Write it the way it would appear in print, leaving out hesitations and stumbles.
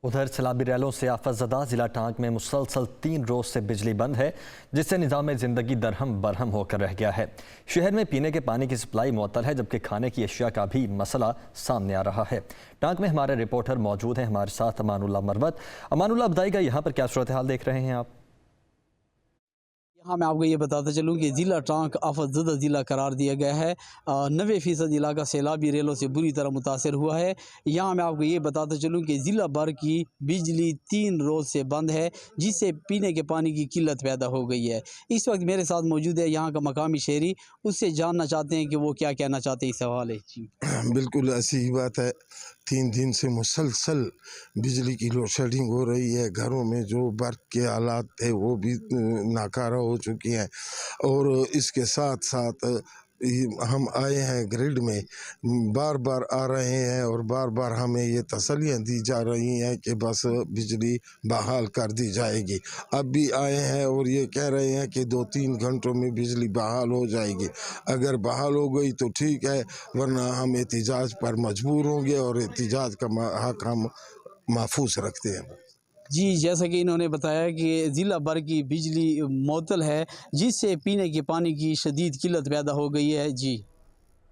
उधर सैलाबी रैलों से आफतज़दा ज़िला टांग में मुसलसल 3 रोज़ से बिजली बंद है, जिससे निज़ाम ज़िंदगी दरहम बरहम होकर रह गया है। शहर में पीने के पानी की सप्लाई मुअत्तल है, जबकि खाने की अशिया का भी मसला सामने आ रहा है। टांग में हमारे रिपोर्टर मौजूद हैं, हमारे साथ अमानुल्लाह मरवत। अमानुल्लाह, बताइएगा यहाँ पर क्या सूरत हाल देख रहे हैं आप? हाँ, मैं आपको ये बताता चलूँ कि ज़िला टांग आफतज़दा ज़िला करार दिया गया है। 90% इलाका सैलाबी रेलों से बुरी तरह मुतासर हुआ है। यहाँ मैं आपको ये बताता चलूँ कि ज़िला भर की बिजली 3 रोज़ से बंद है, जिससे पीने के पानी की किल्लत पैदा हो गई है। इस वक्त मेरे साथ मौजूद है यहाँ का मकामी शहरी, उससे जानना चाहते हैं कि वो क्या कहना चाहते हैं इस हवाले जी। बिल्कुल ऐसी ही बात है। 3 दिन से मुसलसल बिजली की लोड शेडिंग हो रही है। घरों में जो बर्क़ के आलात थे वो भी नाकारा हो चुकी हैं, और इसके साथ साथ हम आए हैं ग्रिड में, बार बार आ रहे हैं और बार बार हमें ये तसल्लियाँ दी जा रही हैं कि बस बिजली बहाल कर दी जाएगी। अब भी आए हैं और ये कह रहे हैं कि 2-3 घंटों में बिजली बहाल हो जाएगी। अगर बहाल हो गई तो ठीक है, वरना हम एहतिजाज पर मजबूर होंगे और एहतिजाज का हक हम महफूज रखते हैं। जी, जैसा कि इन्होंने बताया कि ज़िला भर की बिजली मुअत्तल है, जिससे पीने के पानी की शदीद किल्लत पैदा हो गई है। जी।